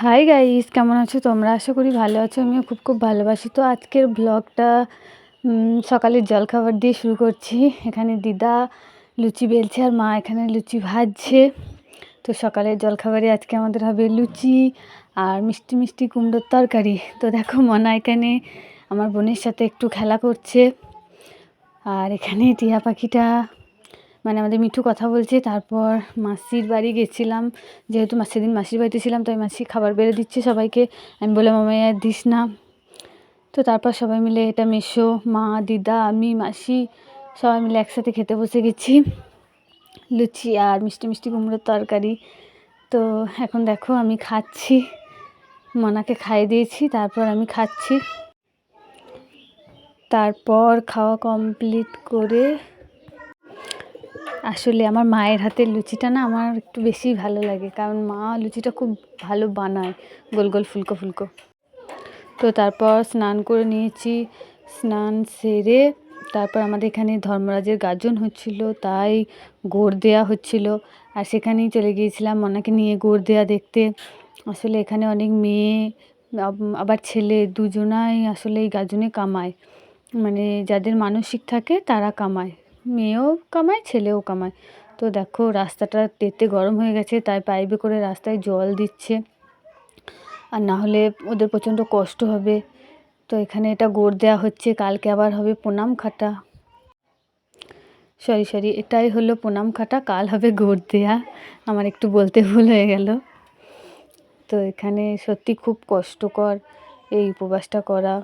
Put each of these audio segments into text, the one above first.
Hi guys, কেমন আছো তোমরা? আশা করি ভালো আছো। আমিও খুব ভালোবাসি। তো আজকের ব্লগটা সকালের জলখাবার দিয়ে শুরু করছি। এখানে দিদা লুচি বেলছে আর মা এখানে লুচি ভাজছে। তো সকালের জলখাবারে আজকে আমাদের হবে লুচি আর মিষ্টি মিষ্টি কুমড়োর তরকারি। তো দেখো মনা এখানে আমার বোনের সাথে একটু খেলা করছে। আর এখানে টিয়া পাখিটা মানে আমাদের মিঠু কথা বলছে। তারপর মাসির বাড়ি গেছিলাম, যেহেতু সেদিন মাসির বাড়িতে ছিলাম, তাই মাসি খাবার বেড়ে দিচ্ছে সবাইকে। আমি বললাম আমায় আর দিস না। তো তারপর সবাই মিলে এটা মেসো, মা, দিদা, আমি, মাসি সবাই মিলে একসাথে খেতে বসে গেছি লুচি আর মিষ্টি মিষ্টি কুমড়োর তরকারি। তো এখন দেখো আমি খাচ্ছি, মনাকে খাইয়ে দিয়েছি, তারপর আমি খাচ্ছি। তারপর খাওয়া কমপ্লিট করে আসলে আমার মায়ের হাতের লুচিটা না আমার একটু বেশি ভালো লাগে, কারণ মা লুচিটা খুব ভালো বানায়, গোল গোল ফুলকো ফুলকো। তো তারপর স্নান করে নিয়েছি, স্নান সেরে তারপর আমাদের এখানে ধর্মরাজের গাজন হচ্ছিল, তাই গোড় দেওয়া হচ্ছিল। আর সেখানেই চলে গিয়েছিলাম মনাকে নিয়ে গোড় দেওয়া দেখতে। আসলে এখানে অনেক মেয়ে আবার ছেলে দুজনাই আসলে এই গাজনে কামায়, মানে যাদের মানসিক থাকে তারা কামায়, মেয়েও কামায় ছেলেও কামায়। তো দেখো রাস্তাটা তেতে গরম হয়ে গেছে, তাই পাইপে করে রাস্তায় জল দিচ্ছে, আর না হলে ওদের প্রচণ্ড কষ্ট হবে। তো এখানে এটা গোড় দেওয়া হচ্ছে, কালকে আবার হবে প্রণাম খাটা, সরি এটাই হলো প্রণাম খাটা, কাল হবে গোড় দেওয়া। আমার একটু বলতে ভুল হয়ে গেল। তো এখানে সত্যি খুব কষ্টকর এই উপবাসটা করা,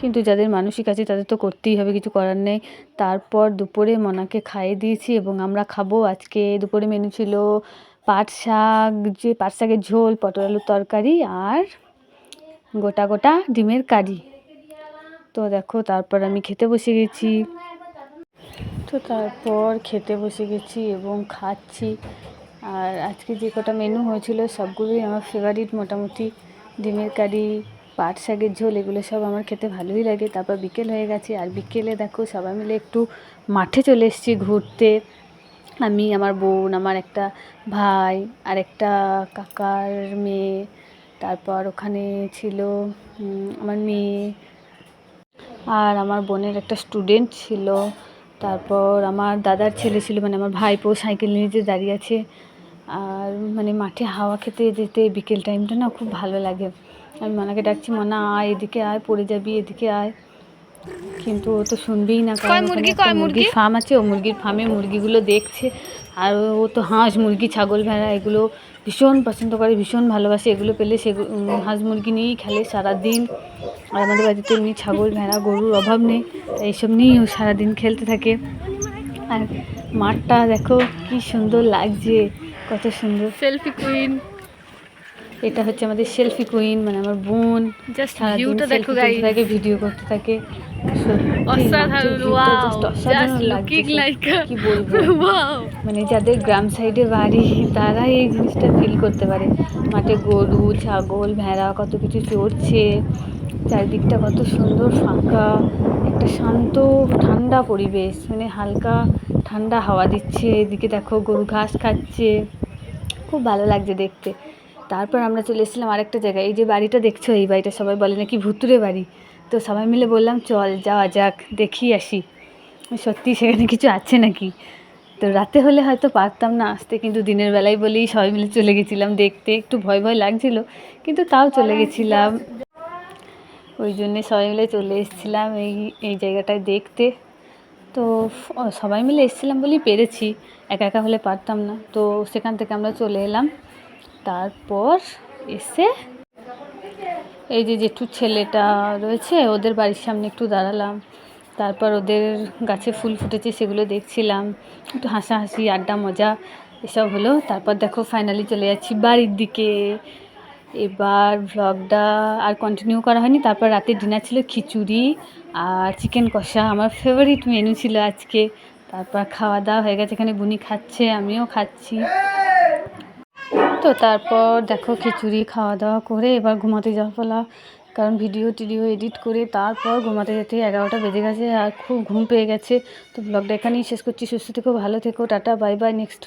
কিন্তু যাদের মানসিক আছে তাদের তো করতেই হবে, কিছু করার নেই। তারপর দুপুরে মনাকে খাইয়ে দিয়েছি এবং আমরা খাবো। আজকে দুপুরে মেনু ছিল পাট শাকের ঝোল, পটল আলুর তরকারি আর গোটা গোটা ডিমের কারি। তো দেখো তারপর আমি খেতে বসে গেছি। এবং খাচ্ছি। আর আজকে যে কটা মেনু হয়েছিল সবগুলোই আমার ফেভারিট মোটামুটি। ডিমের কারি, পাট শাকের ঝোল, এগুলো সব আমার খেতে ভালোই লাগে। তারপর বিকেল হয়ে গেছে, আর বিকেলে দেখো সবাই মিলে একটু মাঠে চলে এসেছি ঘুরতে। আমি, আমার বোন, আমার একটা ভাই আর একটা কাকার মেয়ে, তারপর ওখানে ছিল আমার মেয়ে আর আমার বোনের একটা স্টুডেন্ট ছিল, তারপর আমার দাদার ছেলে ছিল, মানে আমার ভাইপো সাইকেল নিয়ে যে দাঁড়িয়ে আছে। আর মানে মাঠে হাওয়া খেতে যেতে বিকেল টাইমটা না খুব ভালো লাগে। আমি মনাকে ডাকছি, মনা আয়, এদিকে আয়, পড়ে যাবি, এদিকে আয়, কিন্তু ও তো শুনবেই না, কারণ ওখানে একটা মুরগির ফার্ম আছে, ও মুরগির ফার্মে মুরগিগুলো দেখছে। আর ও তো হাঁস মুরগি ছাগল ভেড়া এগুলো ভীষণ পছন্দ করে, ভীষণ ভালোবাসে। এগুলো পেলে হাঁস মুরগি নিয়েই খেলে সারাদিন। আর আমাদের বাড়িতে এমনি ছাগল ভেড়া গরুর অভাব নেই, তাই এইসব নিয়েই ও সারাদিন খেলতে থাকে। আর মাঠটা দেখো কি সুন্দর লাগছে, কত সুন্দর। সেলফি কুইন, এটা হচ্ছে আমাদের সেলফি কুইন, মানে আমার বোন। জাস্ট ভিউটা দেখো গাইস, থাকে ভিডিও করতে থাকে, অসাধারণ লাগছে। কি বলবো, মানে যাদের গ্রাম সাইডে বাড়ি তারা এই জিনিসটা ফিল করতে পারে। মাঠে গরু ছাগল ভেড়া কত কিছু চড়ছে, চারিদিকটা কত সুন্দর ফাঁকা, একটা শান্ত ঠান্ডা পরিবেশ, মানে হালকা ঠান্ডা হাওয়া দিচ্ছে। এদিকে দেখো গরু ঘাস খাচ্ছে, খুব ভালো লাগছে দেখতে। তারপর আমরা চলে এসেছিলাম আরেকটা জায়গায়। এই যে বাড়িটা দেখছো, এই বাড়িটা সবাই বলে নাকি ভুতুরে বাড়ি। তো সবাই মিলে বললাম চল যাওয়া যাক, দেখি আসি সত্যি সেখানে কিছু আছে নাকি। তো রাতে হলে হয়তো পারতাম না আসতে, কিন্তু দিনের বেলায় বলেই সবাই মিলে চলে গেছিলাম দেখতে। একটু ভয় ভয় লাগছিল, কিন্তু তাও চলে গেছিলাম। ওই জন্যে সবাই মিলে চলে এসেছিলাম এই জায়গাটায় দেখতে। তো সবাই মিলে এসেছিলাম বলেই পেরেছি, একা একা হলে পারতাম না। তো সেখান থেকে আমরা চলে এলাম। তারপর এসে এই যে জেঠুর ছেলেটা রয়েছে ওদের বাড়ির সামনে একটু দাঁড়ালাম। তারপর ওদের গাছে ফুল ফুটেছে সেগুলো দেখছিলাম, একটু হাসাহাসি আড্ডা মজা এসব হলো। তারপর দেখো ফাইনালি চলে যাচ্ছি বাড়ির দিকে। এবার ভ্লগটা আর কন্টিনিউ করা হয়নি। তারপর রাতে ডিনার ছিল খিচুড়ি আর চিকেন কষা, আমার ফেভারিট মেনু ছিল আজকে। তারপর খাওয়া দাওয়া হয়ে গেছে, এখানে বুনি খাচ্ছে, আমিও খাচ্ছি। তো তারপর দেখো খিচুড়ি খাওয়া দাওয়া করে এবার ঘুমাতে যাওয়া পালা, কারণ ভিডিও টিডিও এডিট করে তারপর ঘুমাতে যেতে 11টা বেজে গেছে আর খুব ঘুম পেয়ে গেছে। তো ব্লগটা এখানেই শেষ করছি। সুস্থ থেকো, ভালো থেকো, টাটা বাই বাই, নেক্সট